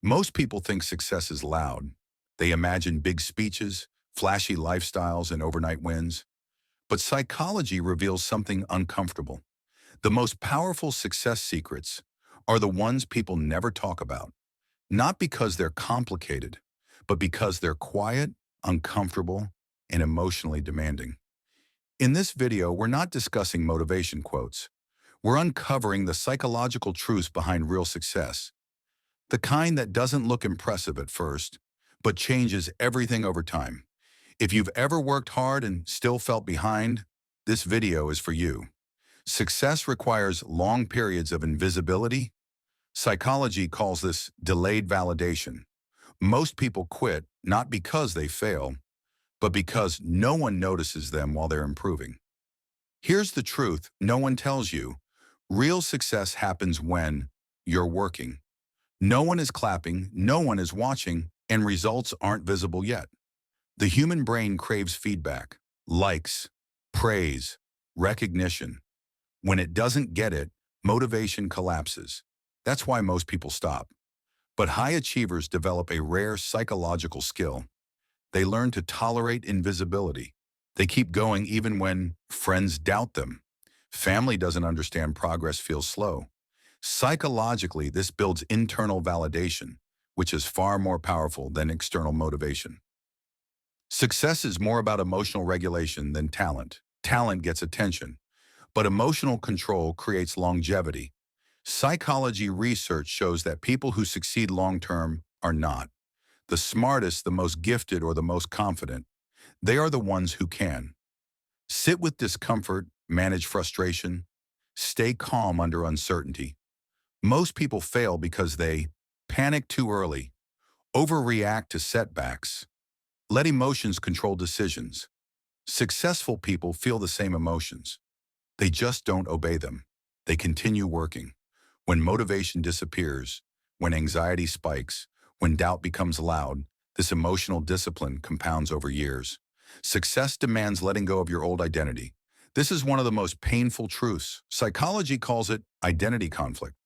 Most people think success is loud. They imagine big speeches, flashy lifestyles, and overnight wins. But psychology reveals something uncomfortable. The most powerful success secrets are the ones people never talk about, not because they're complicated, but because they're quiet, uncomfortable, and emotionally demanding. In this video, we're not discussing motivation quotes. We're uncovering the psychological truths behind real success, the kind that doesn't look impressive at first, but changes everything over time. If you've ever worked hard and still felt behind, this video is for you. Success requires long periods of invisibility. Psychology calls this delayed validation. Most people quit not because they fail, but because no one notices them while they're improving. Here's the truth no one tells you. Real success happens when you're working. No one is clapping, no one is watching, and results aren't visible yet. The human brain craves feedback, likes, praise, recognition. When it doesn't get it, motivation collapses. That's why most people stop. But high achievers develop a rare psychological skill. They learn to tolerate invisibility. They keep going even when friends doubt them. Family doesn't understand progress feels slow. Psychologically, this builds internal validation, which is far more powerful than external motivation. Success is more about emotional regulation than talent. Talent gets attention, but emotional control creates longevity. Psychology research shows that people who succeed long-term are not the smartest, the most gifted, or the most confident. They are the ones who can sit with discomfort, manage frustration, stay calm under uncertainty. Most people fail because they panic too early, overreact to setbacks, let emotions control decisions. Successful people feel the same emotions. They just don't obey them. They continue working. When motivation disappears, when anxiety spikes, when doubt becomes loud, this emotional discipline compounds over years. Success demands letting go of your old identity. This is one of the most painful truths. Psychology calls it identity conflict.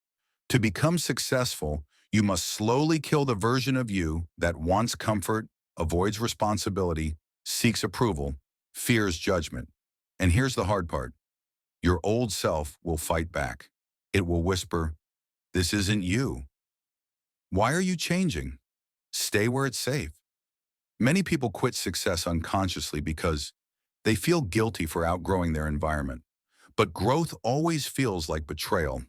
To become successful, you must slowly kill the version of you that wants comfort, avoids responsibility, seeks approval, fears judgment. And here's the hard part. Your old self will fight back. It will whisper, "This isn't you. Why are you changing? Stay where it's safe." Many people quit success unconsciously because they feel guilty for outgrowing their environment. But growth always feels like betrayal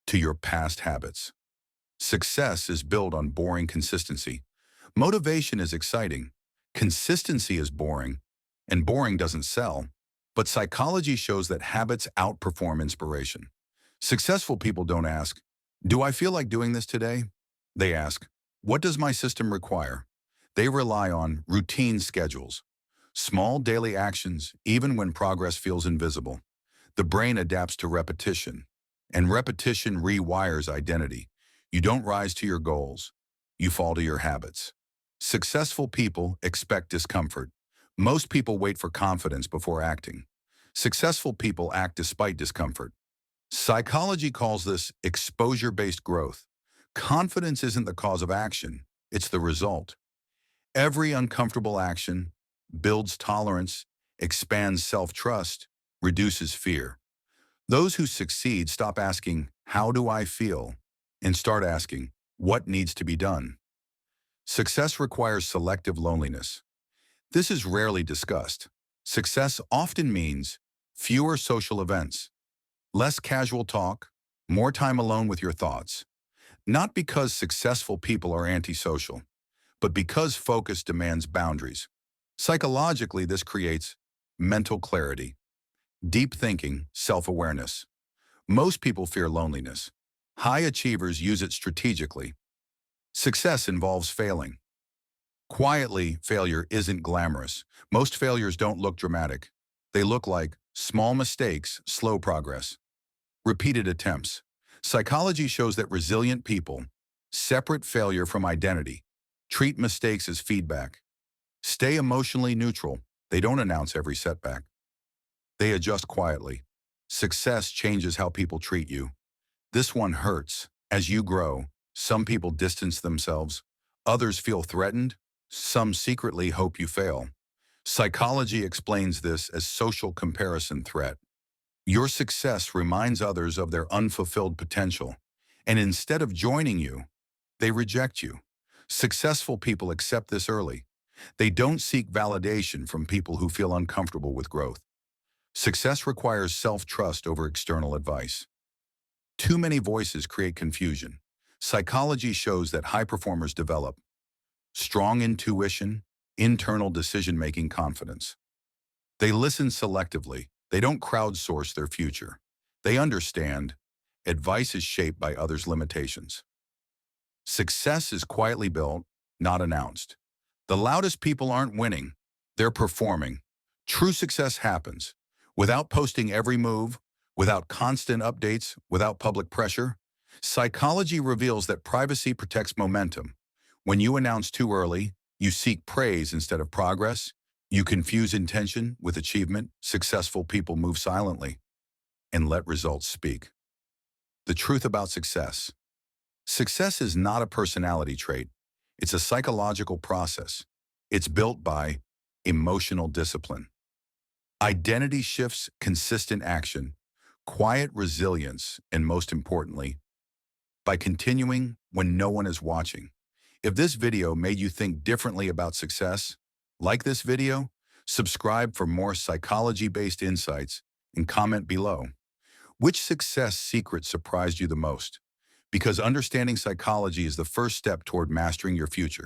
to your past habits. Success is built on boring consistency. Motivation is exciting. Consistency is boring, and boring doesn't sell. But psychology shows that habits outperform inspiration. Successful people don't ask, "Do I feel like doing this today?" They ask, "What does my system require?" They rely on routine schedules, small daily actions, even when progress feels invisible. The brain adapts to repetition, and repetition rewires identity. You don't rise to your goals. You fall to your habits. Successful people expect discomfort. Most people wait for confidence before acting. Successful people act despite discomfort. Psychology calls this exposure-based growth. Confidence isn't the cause of action, it's the result. Every uncomfortable action builds tolerance, expands self-trust, reduces fear. Those who succeed stop asking, "How do I feel?" and start asking, "What needs to be done?" Success requires selective loneliness. This is rarely discussed. Success often means fewer social events, less casual talk, more time alone with your thoughts. Not because successful people are antisocial, but because focus demands boundaries. Psychologically, this creates mental clarity, deep thinking, self-awareness. Most people fear loneliness. High achievers use it strategically. Success involves failing. Quietly, failure isn't glamorous. Most failures don't look dramatic. They look like small mistakes, slow progress, repeated attempts. Psychology shows that resilient people separate failure from identity, treat mistakes as feedback, stay emotionally neutral. They don't announce every setback. They adjust quietly. Success changes how people treat you. This one hurts. As you grow, Some people distance themselves. Others feel threatened. Some secretly hope you fail. Psychology explains this as social comparison threat. Your success reminds others of their unfulfilled potential, and instead of joining you, they reject you. Successful people accept this early. They don't seek validation from people who feel uncomfortable with growth. Success requires self-trust over external advice. Too many voices create confusion. Psychology shows that high performers develop strong intuition, internal decision-making confidence. They listen selectively. They don't crowdsource their future. They understand advice is shaped by others' limitations. Success is quietly built, not announced. The loudest people aren't winning. They're performing. True success happens without posting every move, without constant updates, without public pressure. Psychology reveals that privacy protects momentum. When you announce too early, you seek praise instead of progress. You confuse intention with achievement. Successful people move silently and let results speak. The truth about success. Success is not a personality trait. It's a psychological process. It's built by emotional discipline, identity shifts, consistent action, quiet resilience, and most importantly, by continuing when no one is watching. If this video made you think differently about success, like this video, subscribe for more psychology-based insights, and comment below. Which success secret surprised you the most? Because understanding psychology is the first step toward mastering your future.